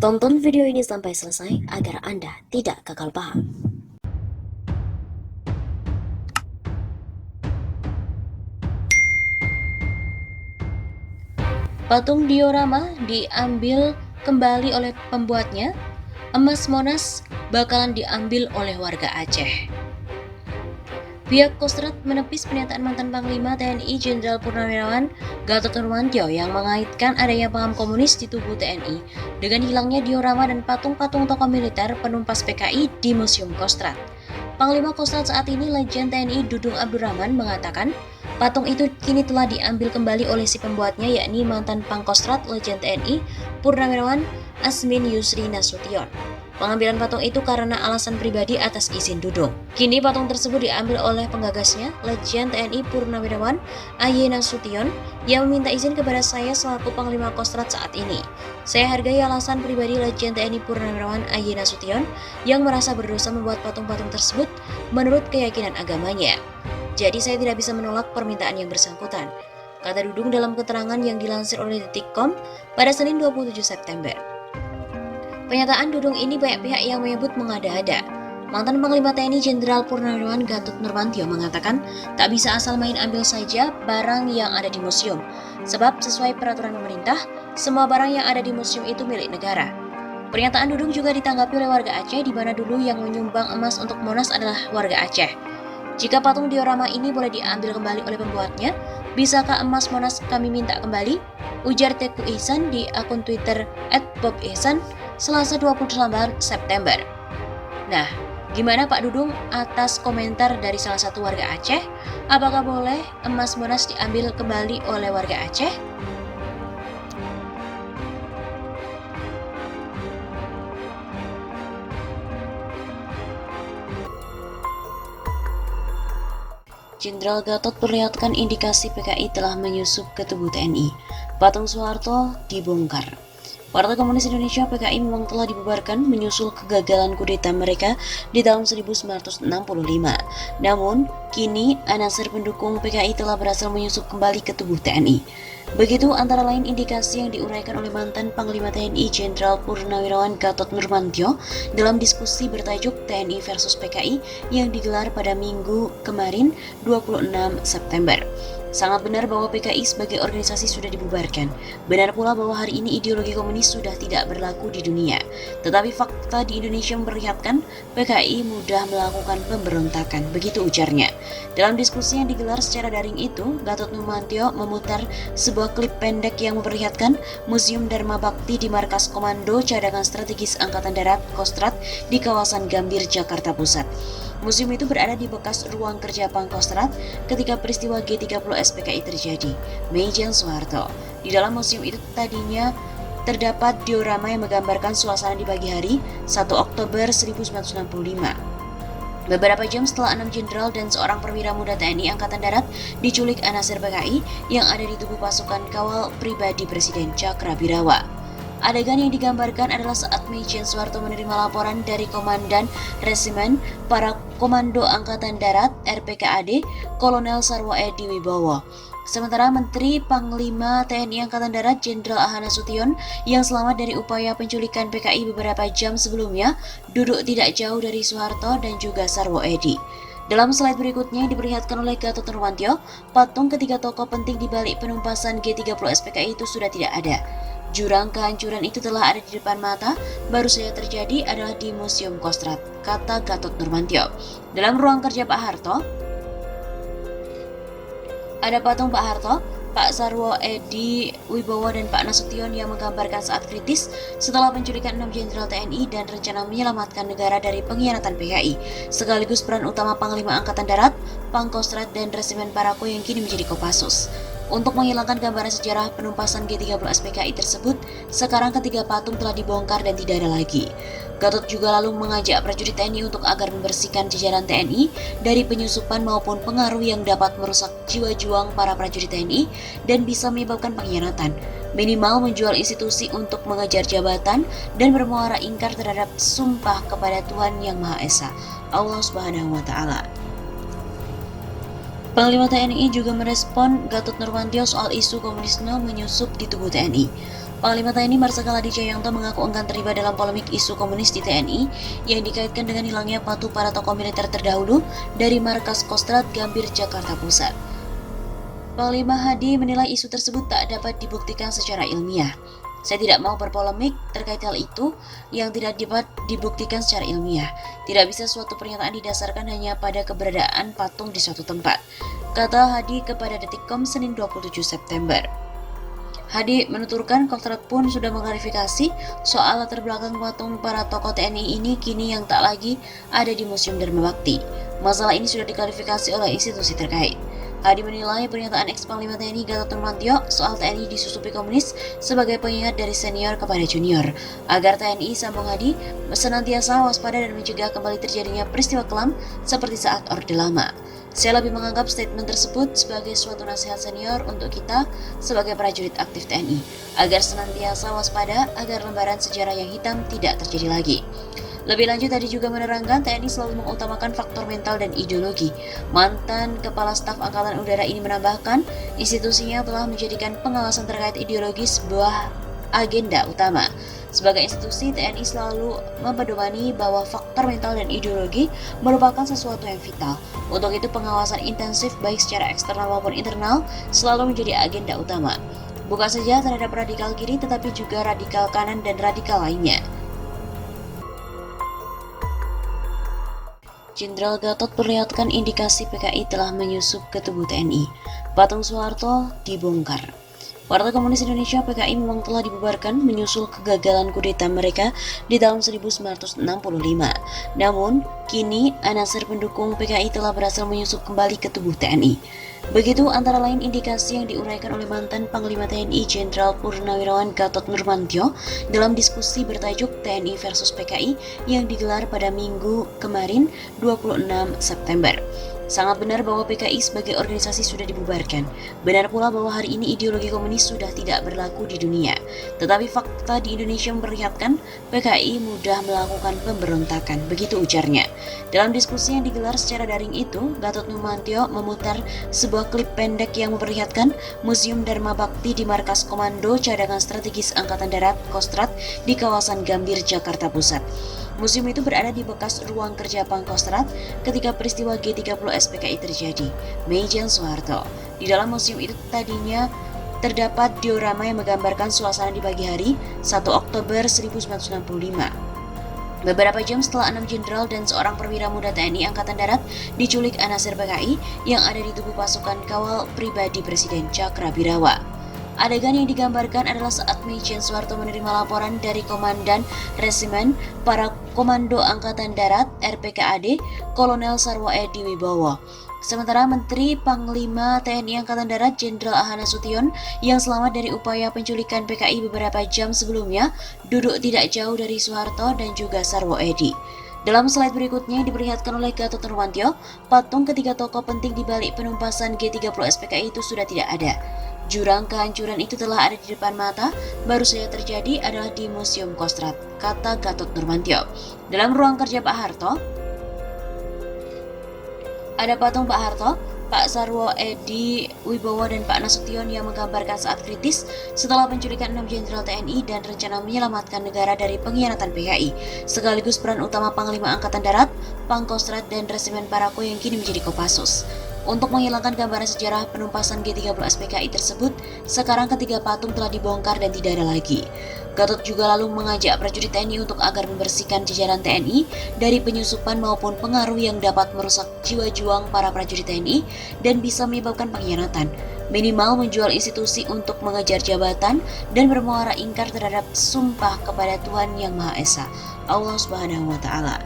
Tonton video ini sampai selesai agar Anda tidak gagal paham. Patung diorama diambil kembali oleh pembuatnya. Emas Monas bakalan diambil oleh warga Aceh. Pihak Kostrad menepis pernyataan mantan Panglima TNI Jenderal Purnawirawan Gatot Nurmantio yang mengaitkan adanya paham komunis di tubuh TNI dengan hilangnya diorama dan patung-patung tokoh militer penumpas PKI di Museum Kostrad. Panglima Kostrad saat ini Lejen TNI Dudung Abdurrahman mengatakan patung itu kini telah diambil kembali oleh si pembuatnya, yakni mantan Pangkostrad Lejen TNI Purnawirawan Asmin Yusri Nasution. Pengambilan patung itu karena alasan pribadi atas izin Dudung. Kini patung tersebut diambil oleh penggagasnya, Lejen TNI Purnawirawan A.Y. Nasution, yang meminta izin kepada saya selaku Panglima Kostrad saat ini. Saya hargai alasan pribadi Lejen TNI Purnawirawan A.Y. Nasution yang merasa berdosa membuat patung-patung tersebut menurut keyakinan agamanya. Jadi saya tidak bisa menolak permintaan yang bersangkutan, kata Dudung dalam keterangan yang dilansir oleh Detikcom pada Senin 27 September. Pernyataan Dudung ini banyak pihak yang menyebut mengada-ada. Mantan Panglima TNI Jenderal Purnawirawan Gatot Nurmantio mengatakan tak bisa asal main ambil saja barang yang ada di museum, sebab sesuai peraturan pemerintah, semua barang yang ada di museum itu milik negara. Pernyataan Dudung juga ditanggapi oleh warga Aceh, di mana dulu yang menyumbang emas untuk Monas adalah warga Aceh. Jika patung diorama ini boleh diambil kembali oleh pembuatnya, bisakah emas Monas kami minta kembali? Ujar Teku Ihsan di akun Twitter @bobihsan Selasa 28 September. Nah, gimana Pak Dudung atas komentar dari salah satu warga Aceh? Apakah boleh emas Monas diambil kembali oleh warga Aceh? Jenderal Gatot perlihatkan indikasi PKI telah menyusup ke tubuh TNI. Patung Soeharto dibongkar. Partai Komunis Indonesia (PKI) memang telah dibubarkan menyusul kegagalan kudeta mereka di tahun 1965. Namun, kini anasir pendukung PKI telah berhasil menyusup kembali ke tubuh TNI. Begitu antara lain indikasi yang diuraikan oleh mantan Panglima TNI Jenderal Purnawirawan Gatot Nurmantio dalam diskusi bertajuk TNI versus PKI yang digelar pada Minggu kemarin 26 September. Sangat benar bahwa PKI sebagai organisasi sudah dibubarkan. Benar pula bahwa hari ini ideologi komunis sudah tidak berlaku di dunia. Tetapi fakta di Indonesia memperlihatkan PKI mudah melakukan pemberontakan, begitu ujarnya. Dalam diskusi yang digelar secara daring itu, Gatot Nurmantio memutar sebuah klip pendek yang memperlihatkan Museum Dharma Bakti di Markas Komando Cadangan Strategis Angkatan Darat Kostrad di kawasan Gambir, Jakarta Pusat. Museum itu berada di bekas ruang kerja Pangkostrad ketika peristiwa G30 SPKI terjadi, Meijen Soeharto. Di dalam museum itu tadinya terdapat diorama yang menggambarkan suasana di pagi hari 1 Oktober 1965. Beberapa jam setelah 6 jenderal dan seorang perwira muda TNI Angkatan Darat diculik anasir PKI yang ada di tubuh pasukan kawal pribadi Presiden Cakrabirawa. Adegan yang digambarkan adalah saat Meijen Soeharto menerima laporan dari Komandan Resimen Para Komando Angkatan Darat (RPKAD) Kolonel Sarwo Edi Wibowo. Sementara Menteri Panglima TNI Angkatan Darat Jenderal A.H. Nasution yang selamat dari upaya penculikan PKI beberapa jam sebelumnya duduk tidak jauh dari Soeharto dan juga Sarwo Edi. Dalam slide berikutnya yang diperlihatkan oleh Gatot Nurmantio, patung ketiga tokoh penting di balik penumpasan G30 SPKI itu sudah tidak ada. Jurang kehancuran itu telah ada di depan mata, baru saja terjadi adalah di Museum Kostrad, kata Gatot Nurmantio. Dalam ruang kerja Pak Harto, ada patung Pak Harto, Pak Sarwo Edi Wibowo dan Pak Nasution yang menggambarkan saat kritis setelah penculikan 6 jenderal TNI dan rencana menyelamatkan negara dari pengkhianatan PKI, sekaligus peran utama Panglima Angkatan Darat, Pangkostrad dan Resimen Parako yang kini menjadi Kopassus. Untuk menghilangkan gambaran sejarah penumpasan G30 SPKI tersebut, sekarang ketiga patung telah dibongkar dan tidak ada lagi. Gatot juga lalu mengajak prajurit TNI untuk agar membersihkan jajaran TNI dari penyusupan maupun pengaruh yang dapat merusak jiwa juang para prajurit TNI dan bisa menyebabkan pengkhianatan. Minimal menjual institusi untuk mengejar jabatan dan bermuara ingkar terhadap sumpah kepada Tuhan Yang Maha Esa, Allah Subhanahu wa Ta'ala. Panglima TNI juga merespon Gatot Nurmantio soal isu komunisme menyusup di tubuh TNI. Panglima TNI Marsikal Hadi Cahyanto mengaku enggan terlibat dalam polemik isu komunis di TNI yang dikaitkan dengan hilangnya patung para tokoh militer terdahulu dari markas Kostrad Gambir, Jakarta Pusat. Panglima Hadi menilai isu tersebut tak dapat dibuktikan secara ilmiah. Saya tidak mau berpolemik terkait hal itu yang tidak dapat dibuktikan secara ilmiah. Tidak bisa suatu pernyataan didasarkan hanya pada keberadaan patung di suatu tempat, kata Hadi kepada Detikcom Senin 27 September. Hadi menuturkan Kostrad pun sudah mengklarifikasi soal latar belakang patung para tokoh TNI ini kini yang tak lagi ada di Museum Dharma Bakti. Masalah ini sudah diklarifikasi oleh institusi terkait. Hadi menilai pernyataan ex-Panglima TNI Gatot Nurmantio soal TNI disusupi komunis sebagai pengingat dari senior kepada junior, agar TNI, sambung Hadi, senantiasa waspada dan mencegah kembali terjadinya peristiwa kelam seperti saat Orde Lama. Saya lebih menganggap statement tersebut sebagai suatu nasihat senior untuk kita sebagai prajurit aktif TNI, agar senantiasa waspada agar lembaran sejarah yang hitam tidak terjadi lagi. Lebih lanjut, Hadi juga menerangkan TNI selalu mengutamakan faktor mental dan ideologi. Mantan Kepala Staf Angkatan Udara ini menambahkan, institusinya telah menjadikan pengawasan terkait ideologi sebuah agenda utama. Sebagai institusi, TNI selalu mempedomani bahwa faktor mental dan ideologi merupakan sesuatu yang vital. Untuk itu, pengawasan intensif baik secara eksternal maupun internal selalu menjadi agenda utama. Bukan saja terhadap radikal kiri, tetapi juga radikal kanan dan radikal lainnya. Jenderal Gatot perlihatkan indikasi PKI telah menyusup ke tubuh TNI. Patung Soeharto dibongkar. Partai Komunis Indonesia (PKI) memang telah dibubarkan menyusul kegagalan kudeta mereka di tahun 1965. Namun, kini anasir pendukung PKI telah berhasil menyusup kembali ke tubuh TNI. Begitu antara lain indikasi yang diuraikan oleh mantan Panglima TNI Jenderal Purnawirawan Gatot Nurmantio dalam diskusi bertajuk TNI versus PKI yang digelar pada Minggu kemarin 26 September. Sangat benar bahwa PKI sebagai organisasi sudah dibubarkan. Benar pula bahwa hari ini ideologi komunis sudah tidak berlaku di dunia. Tetapi fakta di Indonesia memperlihatkan PKI mudah melakukan pemberontakan, begitu ujarnya. Dalam diskusi yang digelar secara daring itu, Gatot Nurmantio memutar sebuah klip pendek yang memperlihatkan Museum Dharma Bakti di Markas Komando Cadangan Strategis Angkatan Darat Kostrad di kawasan Gambir, Jakarta Pusat. Museum itu berada di bekas ruang kerja Pangkostrat ketika peristiwa G30 SPKI terjadi, Meijen Soeharto. Di dalam museum itu tadinya terdapat diorama yang menggambarkan suasana di pagi hari 1 Oktober 1965. Beberapa jam setelah 6 jenderal dan seorang perwira muda TNI Angkatan Darat diculik anasir PKI yang ada di tubuh pasukan kawal pribadi Presiden Cakrabirawa. Adegan yang digambarkan adalah saat Meijen Soeharto menerima laporan dari Komandan Resimen Para Komando Angkatan Darat (RPKAD) Kolonel Sarwo Edi Wibowo. Sementara Menteri Panglima TNI Angkatan Darat Jenderal Ahana Sution yang selamat dari upaya penculikan PKI beberapa jam sebelumnya duduk tidak jauh dari Soeharto dan juga Sarwo Edi. Dalam slide berikutnya diperlihatkan oleh Gatot Nurmantio, patung ketiga tokoh penting di balik penumpasan G30 SPKI itu sudah tidak ada. Jurang kehancuran itu telah ada di depan mata, baru saja terjadi adalah di Museum Kostrad, kata Gatot Nurmantio. Dalam ruang kerja Pak Harto, ada patung Pak Harto, Pak Sarwo Edi Wibowo dan Pak Nasution yang menggambarkan saat kritis setelah penculikan 6 jenderal TNI dan rencana menyelamatkan negara dari pengkhianatan PKI, sekaligus peran utama Panglima Angkatan Darat, Pangkostrat dan Resimen Parako yang kini menjadi Kopassus. Untuk menghilangkan gambaran sejarah penumpasan G30 SPKI tersebut, sekarang ketiga patung telah dibongkar dan tidak ada lagi. Gatot juga lalu mengajak prajurit TNI untuk agar membersihkan jajaran TNI dari penyusupan maupun pengaruh yang dapat merusak jiwa juang para prajurit TNI dan bisa menyebabkan pengkhianatan. Minimal menjual institusi untuk mengejar jabatan dan bermuara ingkar terhadap sumpah kepada Tuhan Yang Maha Esa, Allah Subhanahu wa Ta'ala.